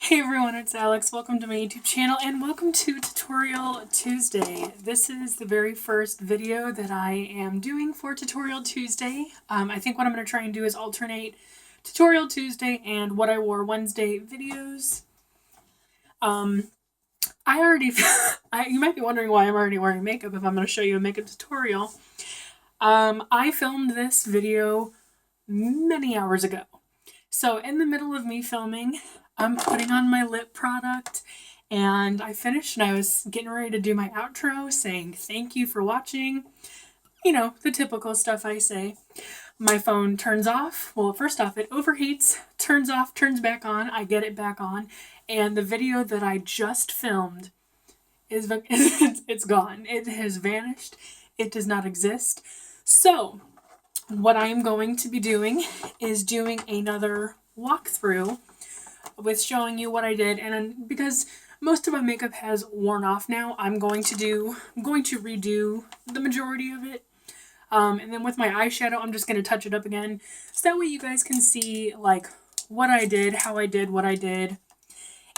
Hey everyone, it's Alex. Welcome to my YouTube channel and welcome to Tutorial Tuesday. This is the very first video that I am doing for Tutorial Tuesday. I think what I'm going to try and do is alternate Tutorial Tuesday and What I Wore Wednesday videos. You might be wondering why I'm already wearing makeup if I'm going to show you a makeup tutorial. I filmed this video many hours ago. So in the middle of me filming, I'm putting on my lip product and I finished and I was getting ready to do my outro saying thank you for watching. You know, the typical stuff I say. My phone turns off. Well, first off, it overheats, turns off, turns back on. I get it back on. And the video that I just filmed is it's gone. It has vanished. It does not exist. So what I am going to be doing is doing another walkthrough with showing you what I did, and because most of my makeup has worn off now, I'm going to redo the majority of it. And then with my eyeshadow, I'm just going to touch it up again, so that way you guys can see like what I did, how I did, what I did,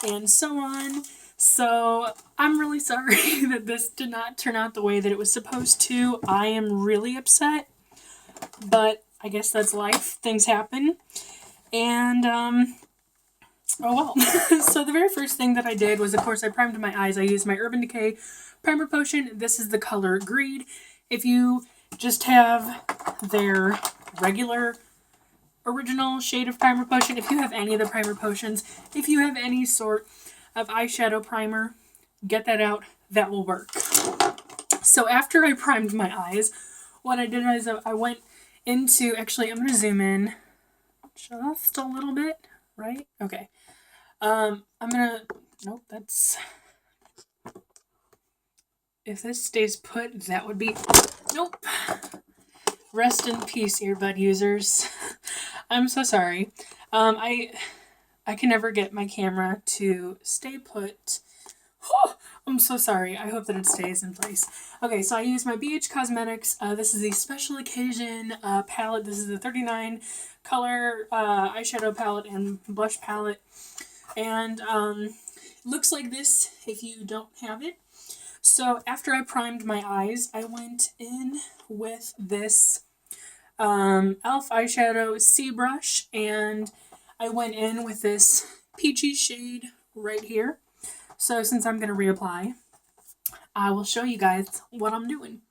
and so on. So I'm really sorry that this did not turn out the way that it was supposed to. I am really upset, but I guess that's life. Things happen. And oh well. So the very first thing that I did was, of course, I primed my eyes. I used my Urban Decay primer potion. This is the color Greed. If you just have their regular original shade of primer potion, if you have any of the primer potions, if you have any sort of eyeshadow primer, get that out. That will work. So after I primed my eyes, what I did is I went into, actually I'm going to zoom in just a little bit, right? Okay. Nope, if this stays put, that would be, nope. Rest in peace, earbud users. I'm so sorry. I can never get my camera to stay put. Oh, I'm so sorry. I hope that it stays in place. Okay, so I use my BH Cosmetics. This is the Special Occasion palette. This is the 39 color eyeshadow palette and blush palette. And looks like this if you don't have it. So after I primed my eyes, I went in with this e.l.f. eyeshadow C brush, and I went in with this Peachy shade right here. So since I'm going to reapply, I will show you guys what I'm doing.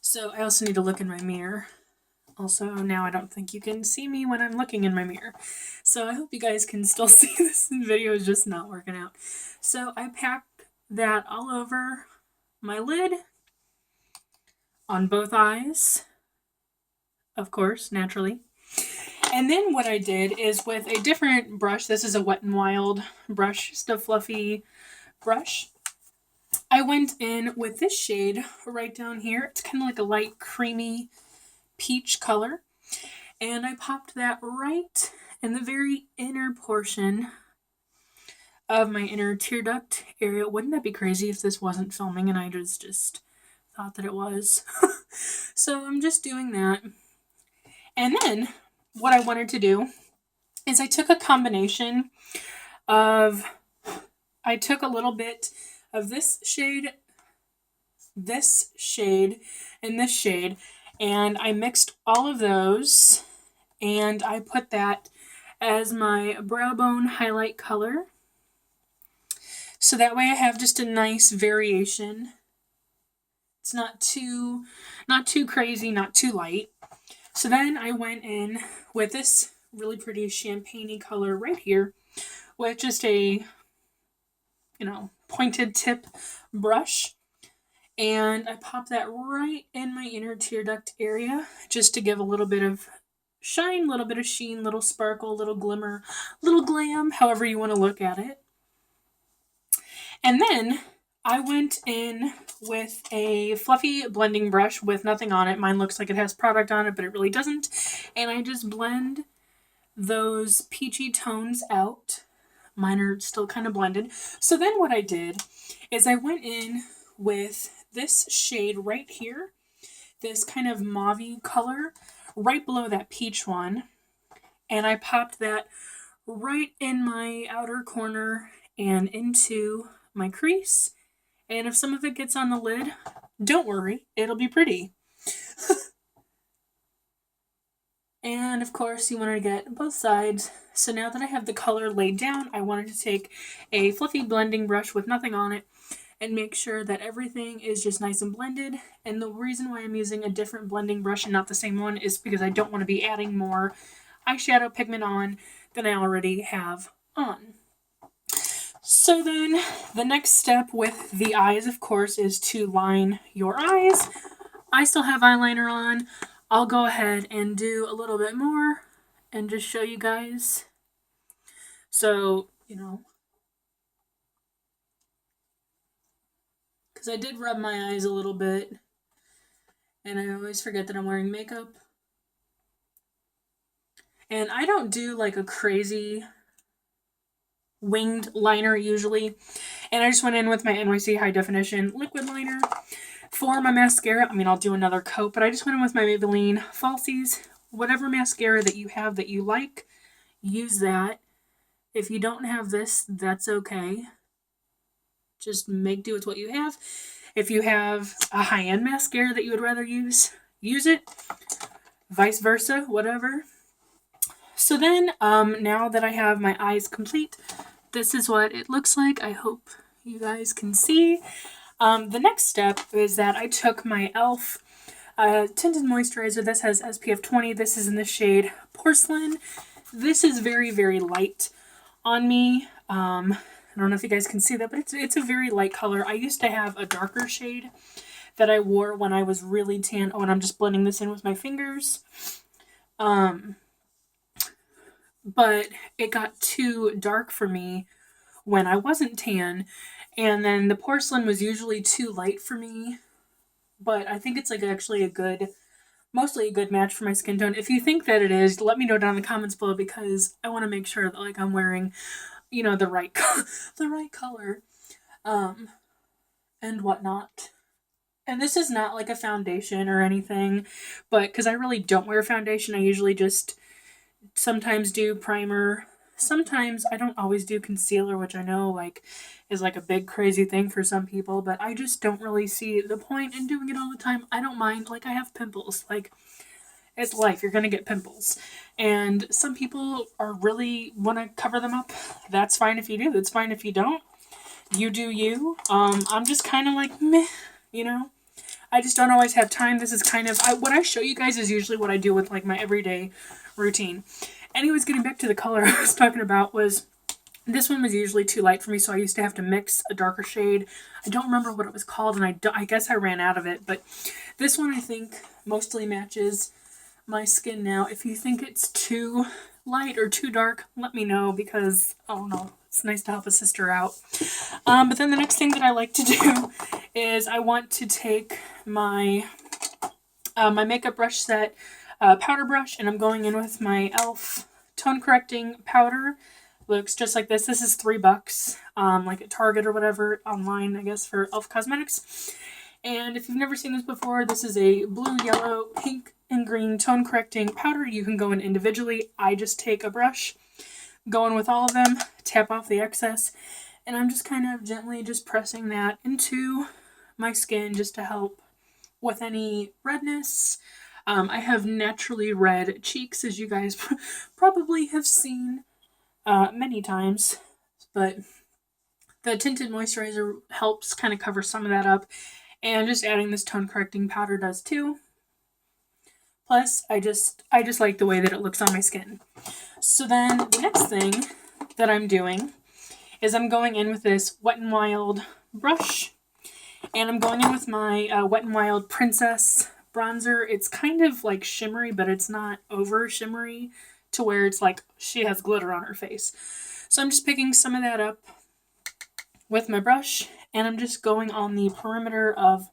So I also need to look in my mirror. Also, now I don't think you can see me when I'm looking in my mirror. So I hope you guys can still see this. Video is just not working out. So I packed that all over my lid, on both eyes, of course, naturally. And then what I did is with a different brush, this is a Wet n Wild brush, just a fluffy brush, I went in with this shade right down here. It's kind of like a light creamy peach color, and I popped that right in the very inner portion of my inner tear duct area. Wouldn't that be crazy if this wasn't filming and I just thought that it was? So I'm just doing that. And then what I wanted to do is I took a combination of, I took a little bit of this shade, and this shade, and I mixed all of those, and I put that as my brow bone highlight color. So that way I have just a nice variation. It's not too crazy, not too light. So then I went in with this really pretty champagne-y color right here with just a, pointed tip brush. And I popped that right in my inner tear duct area just to give a little bit of shine, a little bit of sheen, little sparkle, little glimmer, little glam, however you want to look at it. And then I went in with a fluffy blending brush with nothing on it. Mine looks like it has product on it, but it really doesn't. And I just blend those peachy tones out. Mine are still kind of blended. So then what I did is I went in with this shade right here, this kind of mauve-y color, right below that peach one, and I popped that right in my outer corner and into my crease. And if some of it gets on the lid, don't worry, it'll be pretty. And of course, you want to get both sides. So now that I have the color laid down, I wanted to take a fluffy blending brush with nothing on it and make sure that everything is just nice and blended. And the reason why I'm using a different blending brush and not the same one is because I don't want to be adding more eyeshadow pigment on than I already have on. So then the next step with the eyes, of course, is to line your eyes. I still have eyeliner on. I'll go ahead and do a little bit more and just show you guys. So, because I did rub my eyes a little bit, and I always forget that I'm wearing makeup. And I don't do like a crazy winged liner usually. And I just went in with my NYC High Definition Liquid Liner. For my mascara, I'll do another coat, but I just went in with my Maybelline falsies. Whatever mascara that you have that you like, use that. If you don't have this, that's okay. Just make do with what you have. If you have a high-end mascara that you would rather use it. Vice versa, whatever. So then, now that I have my eyes complete, this is what it looks like. I hope you guys can see. The next step is that I took my e.l.f. Tinted Moisturizer. This has SPF 20. This is in the shade Porcelain. This is very, very light on me. I don't know if you guys can see that, but it's a very light color. I used to have a darker shade that I wore when I was really tan. Oh, and I'm just blending this in with my fingers. But it got too dark for me when I wasn't tan. And then the Porcelain was usually too light for me. But I think it's like actually mostly a good match for my skin tone. If you think that it is, let me know down in the comments below, because I want to make sure that like I'm wearing, the right the right color, and whatnot. And this is not like a foundation or anything, but because I really don't wear foundation, I usually just sometimes do primer. Sometimes I don't always do concealer, which I know like is like a big crazy thing for some people, but I just don't really see the point in doing it all the time. I don't mind. Like, I have pimples. Like, it's life. You're gonna get pimples. And some people are really want to cover them up. That's fine if you do. That's fine if you don't. You do you. I'm just kind of like meh, I just don't always have time. This is kind of what I show you guys is usually what I do with like my everyday routine. Anyways, getting back to the color I was talking about, was this one was usually too light for me, so I used to have to mix a darker shade. I don't remember what it was called, and I guess I ran out of it, but this one I think mostly matches my skin now. If you think it's too light or too dark, let me know, because I don't know. It's nice to help a sister out. But then the next thing that I like to do is I want to take my my makeup brush set powder brush, and I'm going in with my e.l.f. tone correcting powder. Looks just like this. This is $3, like at Target or whatever, online, I guess, for e.l.f. Cosmetics. And if you've never seen this before, this is a blue, yellow, pink, and green tone correcting powder. You can go in individually. I just take a brush, go in with all of them, tap off the excess, and I'm just kind of gently just pressing that into my skin just to help with any redness. I have naturally red cheeks, as you guys probably have seen many times, but the Tinted Moisturizer helps kind of cover some of that up, and just adding this tone correcting powder does too. Plus, I just like the way that it looks on my skin. So then the next thing that I'm doing is I'm going in with this Wet n Wild brush, and I'm going in with my Wet n Wild Princess bronzer. It's kind of like shimmery, but it's not over shimmery to where it's like she has glitter on her face. So I'm just picking some of that up with my brush, and I'm just going on the perimeter of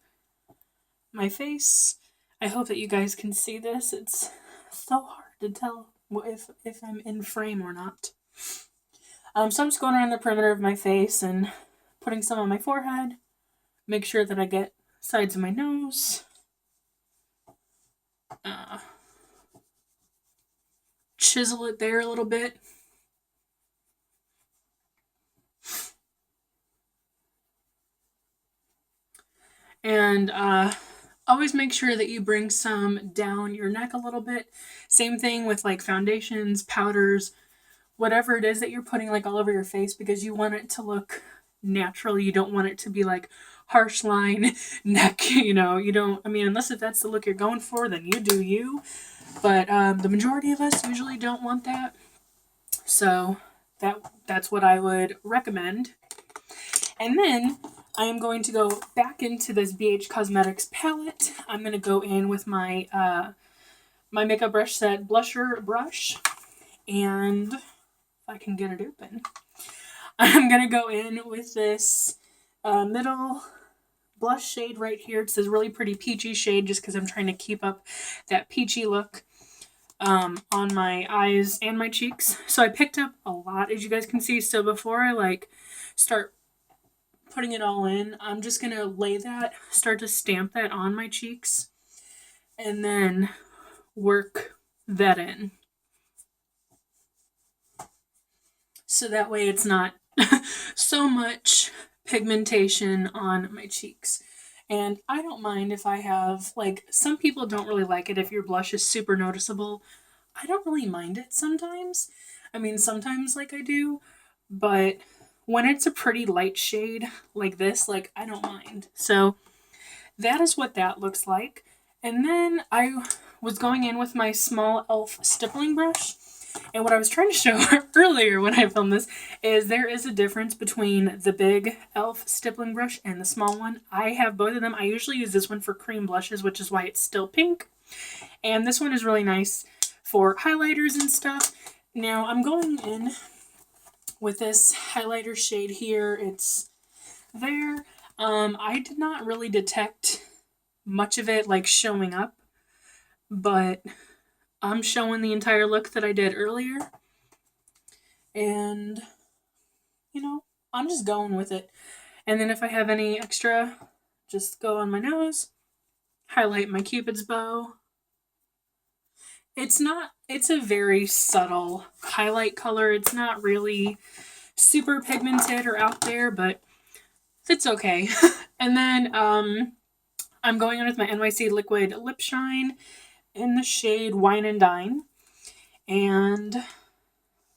my face. I hope that you guys can see this. It's so hard to tell if I'm in frame or not. So I'm just going around the perimeter of my face and putting some on my forehead. Make sure that I get sides of my nose. Chisel it there a little bit. And always make sure that you bring some down your neck a little bit. Same thing with like foundations, powders, whatever it is that you're putting like all over your face, because you want it to look natural. You don't want it to be like harsh line neck, you know. You don't, I mean, unless if that's the look you're going for, then you do you. But the majority of us usually don't want that. So that's what I would recommend. And then I am going to go back into this BH Cosmetics palette. I'm going to go in with my my Makeup Brush Set blusher brush. And if I can get it open, I'm going to go in with this middle blush shade right here. It's this really pretty peachy shade just because I'm trying to keep up that peachy look on my eyes and my cheeks. So I picked up a lot, as you guys can see. So before I like start putting it all in, I'm just going to lay that, start to stamp that on my cheeks, and then work that in. So that way it's not so much pigmentation on my cheeks. And I don't mind if I have, like, some people don't really like it if your blush is super noticeable. I don't really mind it sometimes. I mean, sometimes, like, I do. But when it's a pretty light shade like this, like, I don't mind. So that is what that looks like. And then I was going in with my small e.l.f. stippling brush. And what I was trying to show earlier when I filmed this is there is a difference between the big e.l.f. stippling brush and the small one. I have both of them. I usually use this one for cream blushes, which is why it's still pink. And this one is really nice for highlighters and stuff. Now I'm going in with this highlighter shade here. It's there. I did not really detect much of it like showing up, but I'm showing the entire look that I did earlier. And, you know, I'm just going with it. And then if I have any extra, just go on my nose, highlight my Cupid's bow. It's a very subtle highlight color. It's not really super pigmented or out there, but it's okay. And then I'm going in with my NYC Liquid Lipshine in the shade Wine and Dine, and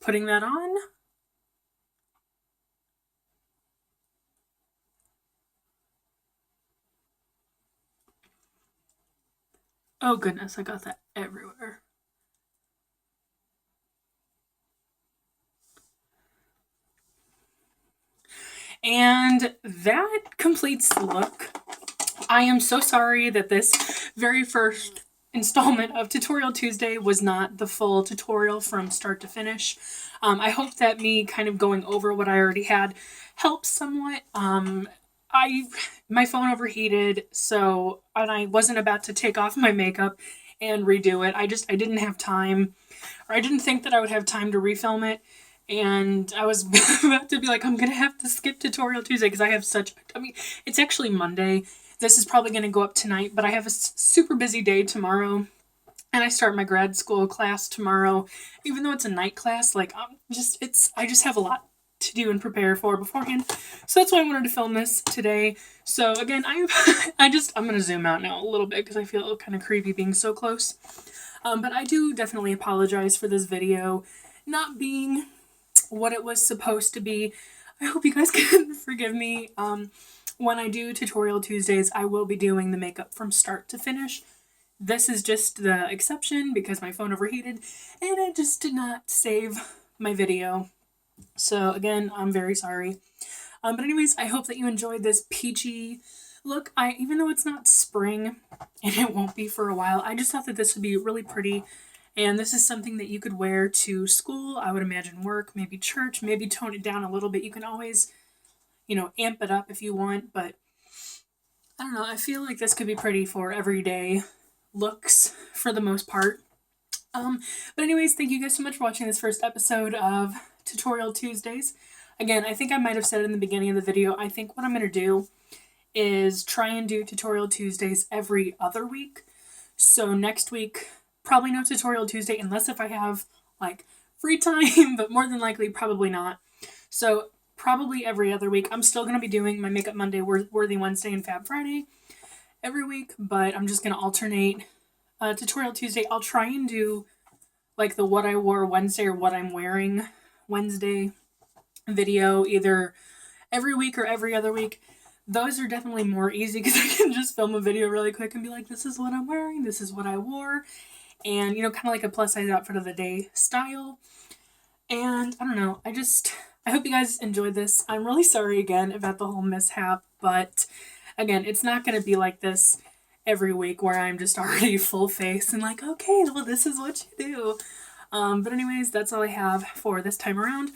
putting that on. Oh goodness, I got that everywhere. And that completes the look. I am so sorry that this very first installment of Tutorial Tuesday was not the full tutorial from start to finish. I hope that me kind of going over what I already had helps somewhat. My phone overheated, and I wasn't about to take off my makeup and redo it. I didn't have time, or I didn't think that I would have time to refilm it. And I was about to be like, I'm going to have to skip Tutorial Tuesday because I have it's actually Monday. This is probably going to go up tonight, but I have a super busy day tomorrow. And I start my grad school class tomorrow. Even though it's a night class, like, I just have a lot to do and prepare for beforehand. So that's why I wanted to film this today. So again, I'm going to zoom out now a little bit because I feel kind of creepy being so close. But I do definitely apologize for this video not being what it was supposed to be. I hope you guys can forgive me. When I do Tutorial Tuesdays, I will be doing the makeup from start to finish. This is just the exception because my phone overheated and it just did not save my video. So again, I'm very sorry. But anyways, I hope that you enjoyed this peachy look. Even though it's not spring and it won't be for a while, I just thought that this would be really pretty. And this is something that you could wear to school, I would imagine work, maybe church, maybe tone it down a little bit. You can always, amp it up if you want, but I don't know. I feel like this could be pretty for everyday looks for the most part. But anyways, thank you guys so much for watching this first episode of Tutorial Tuesdays. Again, I think I might have said it in the beginning of the video. I think what I'm going to do is try and do Tutorial Tuesdays every other week. So next week, probably no Tutorial Tuesday unless if I have like free time, but more than likely probably not. So probably every other week. I'm still going to be doing my Makeup Monday, Worthy Wednesday, and Fab Friday. every week, but I'm just going to alternate. Tutorial Tuesday, I'll try and do like the what I wore Wednesday or what I'm wearing Wednesday video either every week or every other week. Those are definitely more easy because I can just film a video really quick and be like, this is what I'm wearing, this is what I wore, and you know, kind of like a plus size outfit of the day style. And I don't know, I hope you guys enjoyed this. I'm really sorry again about the whole mishap, but again, it's not going to be like this every week where I'm just already full face and like, okay, well, this is what you do. But anyways, that's all I have for this time around.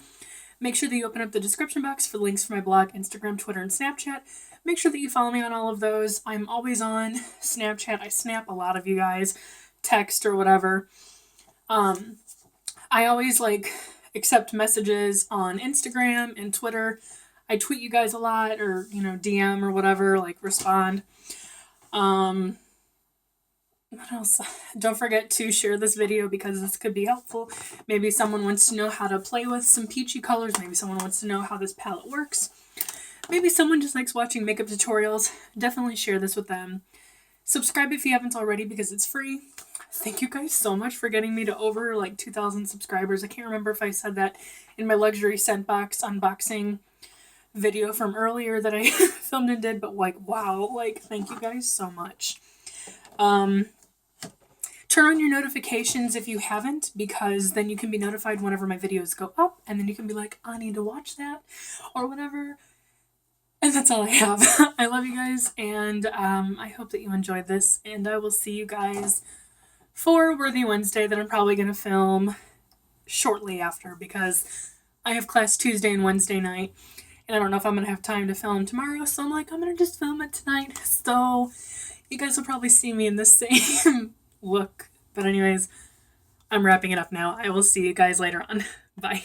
Make sure that you open up the description box for links for my blog, Instagram, Twitter, and Snapchat. Make sure that you follow me on all of those. I'm always on Snapchat. I snap a lot of you guys, text or whatever. I always accept messages on Instagram and Twitter. I tweet you guys a lot, or you know, DM or whatever, respond. What else? Don't forget to share this video because this could be helpful. Maybe someone wants to know how to play with some peachy colors. Maybe someone wants to know how this palette works. Maybe someone just likes watching makeup tutorials. Definitely share this with them. Subscribe if you haven't already because it's free. Thank you guys so much for getting me to over 2,000 subscribers. I can't remember if I said that in my luxury scent box unboxing video from earlier that I filmed and did, but wow, thank you guys so much. Turn on your notifications if you haven't, because then you can be notified whenever my videos go up, and then you can be like, I need to watch that, or whatever. And that's all I have. I love you guys, and I hope that you enjoyed this, and I will see you guys for Worthy Wednesday that I'm probably going to film shortly after, because I have class Tuesday and Wednesday night, and I don't know if I'm going to have time to film tomorrow, so I'm going to just film it tonight. So you guys will probably see me in the same look. But anyways, I'm wrapping it up now. I will see you guys later on. Bye.